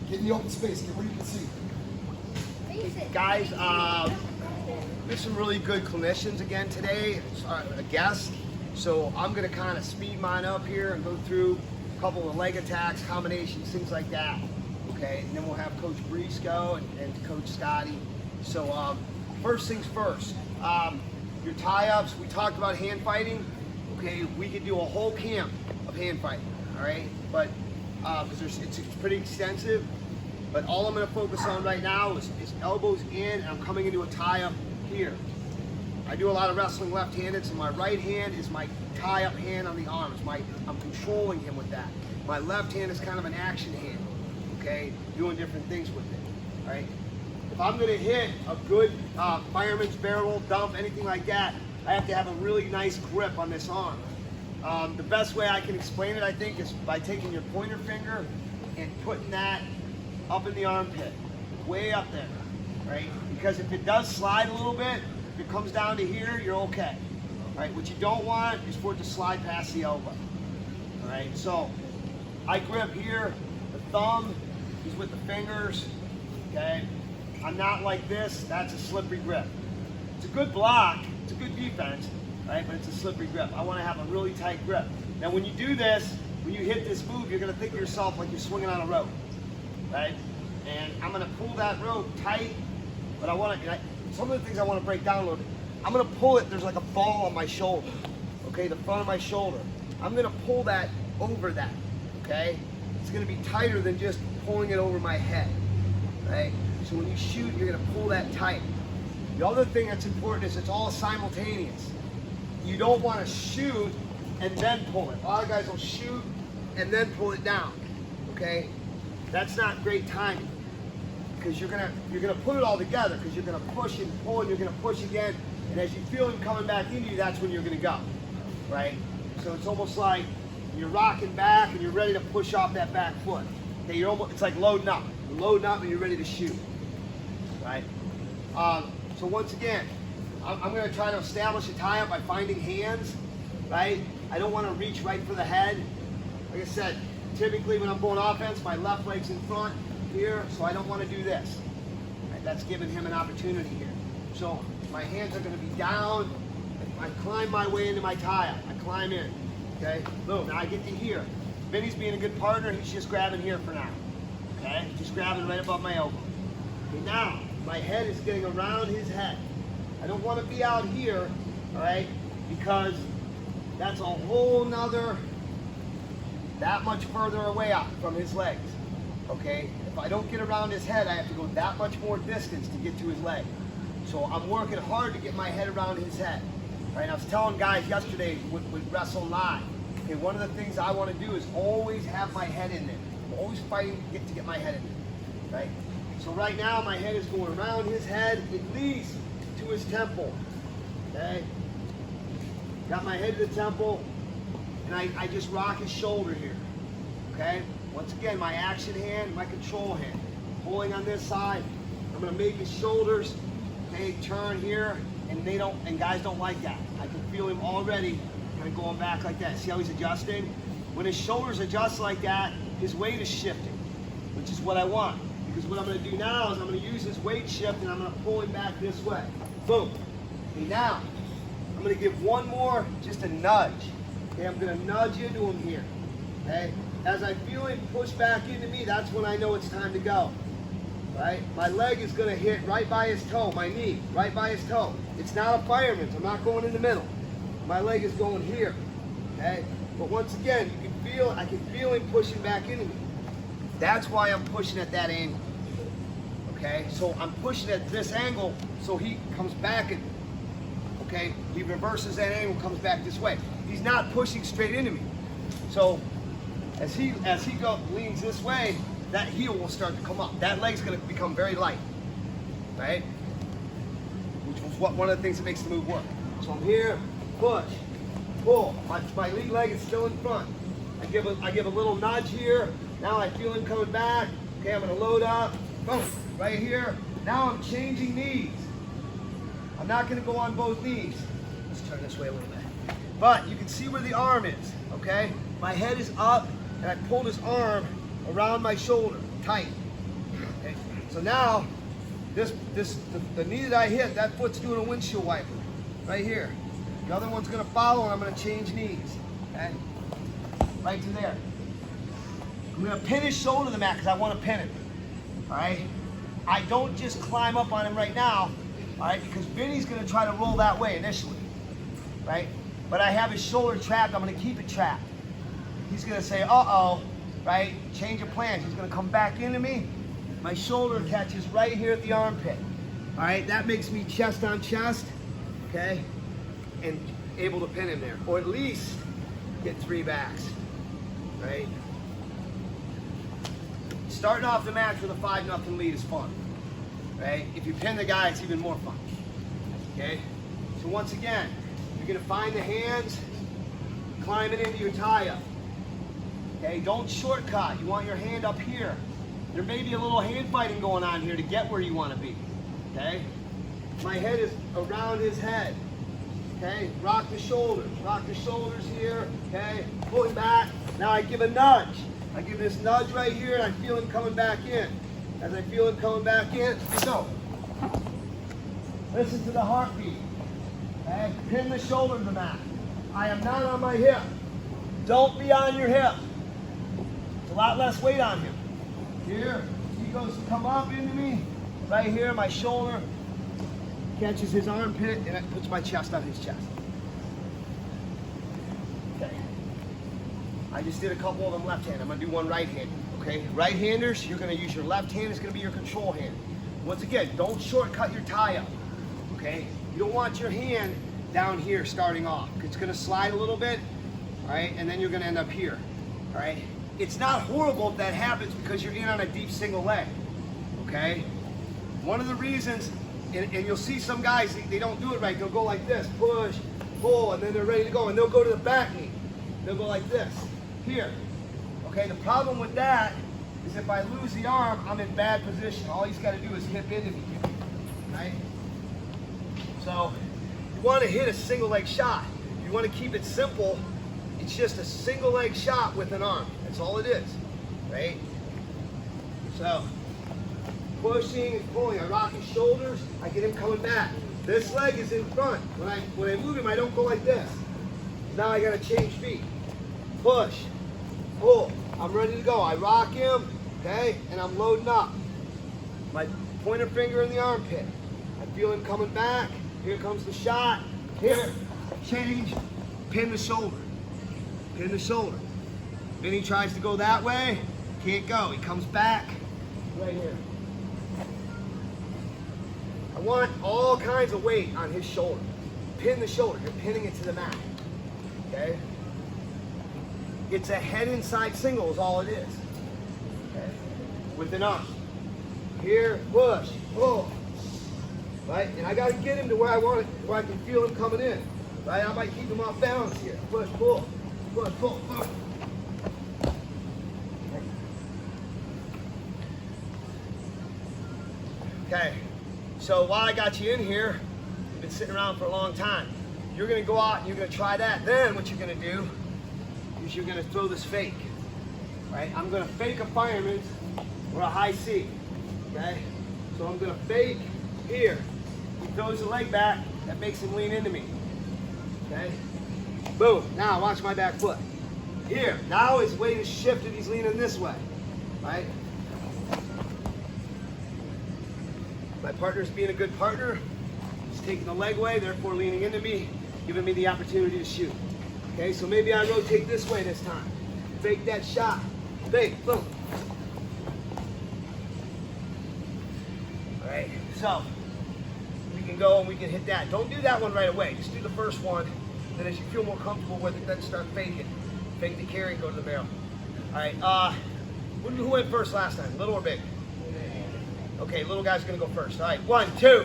Get in the open space, get where you can see. Guys, there's some really good clinicians again today, a guest. So I'm gonna kind of speed mine up here and go through a couple of leg attacks, combinations, things like that. Okay, and then we'll have Coach Brees go and Coach Scotty. So first things first, your tie-ups, we talked about hand fighting. Okay, we could do a whole camp of hand fighting, all right? But, because it's pretty extensive, but all I'm gonna focus on right now is elbows in, and I'm coming into a tie-up here. I do a lot of wrestling left-handed, so my right hand is my tie-up hand on the arm. I'm controlling him with that. My left hand is kind of an action hand, okay? Doing different things with it, all right? If I'm gonna hit a good fireman's barrel, dump, anything like that, I have to have a really nice grip on this arm. The best way I can explain it, I think, is by taking your pointer finger and putting that up in the armpit, way up there, right? Because if it does slide a little bit, if it comes down to here, you're okay. All right, what you don't want is for it to slide past the elbow. All right, so I grip here, the thumb is with the fingers, okay? I'm not like this, that's a slippery grip. It's a good block, it's a good defense, right? But it's a slippery grip. I want to have a really tight grip. Now when you do this, when you hit this move, you're going to think of yourself like you're swinging on a rope, right? And I'm going to pull that rope tight, but I want to, some of the things I want to break down a little bit. I'm going to pull it, there's like a ball on my shoulder, okay, the front of my shoulder. I'm going to pull that over that, okay? It's going to be tighter than just pulling it over my head, right? So when you shoot, you're going to pull that tight. The other thing that's important is it's all simultaneous. You don't want to shoot and then pull it. A lot of guys will shoot and then pull it down, okay? That's not great timing, because you're gonna put it all together, because you're gonna push and pull and you're gonna push again, and as you feel him coming back into you, that's when you're gonna go, right? So it's almost like you're rocking back and you're ready to push off that back foot. Okay, it's like loading up. You're loading up and you're ready to shoot, right? So once again, I'm gonna try to establish a tie-up by finding hands, right? I don't wanna reach right for the head. Like I said, typically when I'm going offense, my left leg's in front here, so I don't want to do this. Right? That's giving him an opportunity here. So my hands are going to be down. I climb my way into my tie-up. I climb in. Okay? Boom. Now I get to here. Vinny's being a good partner. He's just grabbing here for now. Okay? Just grabbing right above my elbow. Okay, now my head is getting around his head. I don't want to be out here, all right? Because that's a whole nother, that much further away out from his legs, okay? If I don't get around his head, I have to go that much more distance to get to his leg. So I'm working hard to get my head around his head, right? I was telling guys yesterday with Wrestle Live, okay, one of the things I want to do is always have my head in there. I'm always fighting to get my head in there, right? So right now, my head is going around his head, at least to his temple, okay? Got my head to the temple, and I just rock his shoulder here, okay? Once again, my action hand, my control hand. Pulling on this side, I'm gonna make his shoulders, okay, turn here, and guys don't like that. I can feel him already kind of going back like that. See how he's adjusting? When his shoulders adjust like that, his weight is shifting, which is what I want. Because what I'm gonna do now is I'm gonna use his weight shift and I'm gonna pull him back this way. Boom. Okay, now, I'm gonna give one more, just a nudge. Okay, I'm gonna nudge into him here, okay? As I feel him push back into me, that's when I know it's time to go, right? My leg is gonna hit right by his toe, my knee, right by his toe. It's not a fireman's, I'm not going in the middle. My leg is going here, okay? But once again, you can feel, I can feel him pushing back into me. That's why I'm pushing at that angle, okay? So I'm pushing at this angle so he comes back at me. Okay, he reverses that angle, comes back this way. He's not pushing straight into me. So as he leans this way, that heel will start to come up. That leg's going to become very light, right? Which was one of the things that makes the move work. So I'm here, push, pull. My lead leg is still in front. I give a little nudge here. Now I feel him coming back. Okay, I'm going to load up. Boom, right here. Now I'm changing knees. I'm not going to go on both knees. Let's turn this way a little bit. But you can see where the arm is, okay? My head is up, and I pulled his arm around my shoulder, tight. Okay. So now, the knee that I hit, that foot's doing a windshield wiper, right here. The other one's gonna follow, and I'm gonna change knees, okay? Right to there. I'm gonna pin his shoulder to the mat because I want to pin him, all right? I don't just climb up on him right now, all right, because Vinny's gonna try to roll that way initially, right? But I have his shoulder trapped, I'm gonna keep it trapped. He's gonna say, uh-oh, right? Change of plans. He's gonna come back into me. My shoulder catches right here at the armpit. All right, that makes me chest on chest, okay? And able to pin him there, or at least get 3 backs, right? Starting off the match with a 5-0 lead is fun, right? If you pin the guy, it's even more fun, okay? So once again, you're gonna find the hands, climbing into your tie-up, okay? Don't shortcut, you want your hand up here. There may be a little hand fighting going on here to get where you want to be, okay? My head is around his head, okay? Rock the shoulders here, okay? Pulling back, now I give a nudge. I give this nudge right here and I feel him coming back in. As I feel him coming back in, so, listen to the heartbeat, okay? Pin the shoulder to the mat. I am not on my hip. Don't be on your hip. It's a lot less weight on him. Here, he goes to come up into me. Right here, my shoulder catches his armpit and it puts my chest on his chest. Okay. I just did a couple of them left-handed. I'm gonna do one right-handed, okay? Right-handers, you're gonna use your left hand, it's gonna be your control hand. Once again, don't shortcut your tie-up, okay? You don't want your hand down here starting off. It's gonna slide a little bit, all right? And then you're gonna end up here, all right? It's not horrible if that happens because you're in on a deep single leg, okay? One of the reasons, and you'll see some guys, they don't do it right. They'll go like this, push, pull, and then they're ready to go. And they'll go to the back knee. They'll go like this, here. Okay, the problem with that is if I lose the arm, I'm in bad position. All he's got to do is hip into me, right? So you want to hit a single leg shot. You want to keep it simple. It's just a single leg shot with an arm. That's all it is, right? So, pushing and pulling. I rock his shoulders. I get him coming back. This leg is in front. When I move him, I don't go like this. Now I got to change feet. Push, pull. I'm ready to go. I rock him, okay, and I'm loading up. My pointer finger in the armpit. I feel him coming back. Here comes the shot. Here, change, pin the shoulder. Pin the shoulder. Then he tries to go that way, can't go. He comes back right here. I want all kinds of weight on his shoulder. Pin the shoulder. You're pinning it to the mat. Okay? It's a head inside single is all it is. Okay? With an arm. Here, push, pull. Right? And I got to get him to where I want it, where I can feel him coming in. Right? I might keep him off balance here. Push, pull. Push, pull, push. Okay, so while I got you in here, you've been sitting around for a long time. You're gonna go out and you're gonna try that. Then what you're gonna do is you're gonna throw this fake, right? I'm gonna fake a fireman or a high C, okay? So I'm gonna fake here. He throws the leg back, that makes him lean into me, okay? Boom, now watch my back foot. Here, now his weight is shifted, he's leaning this way, right? My partner's being a good partner. He's taking the leg away, therefore leaning into me, giving me the opportunity to shoot. Okay, so maybe I rotate this way this time. Fake that shot. Fake, boom. All right, so we can go and we can hit that. Don't do that one right away. Just do the first one. Then as you feel more comfortable with it, then start faking. Fake the carry and go to the barrel. All right, who went first last time, little or big? Okay, little guy's gonna go first. All right, 1, 2.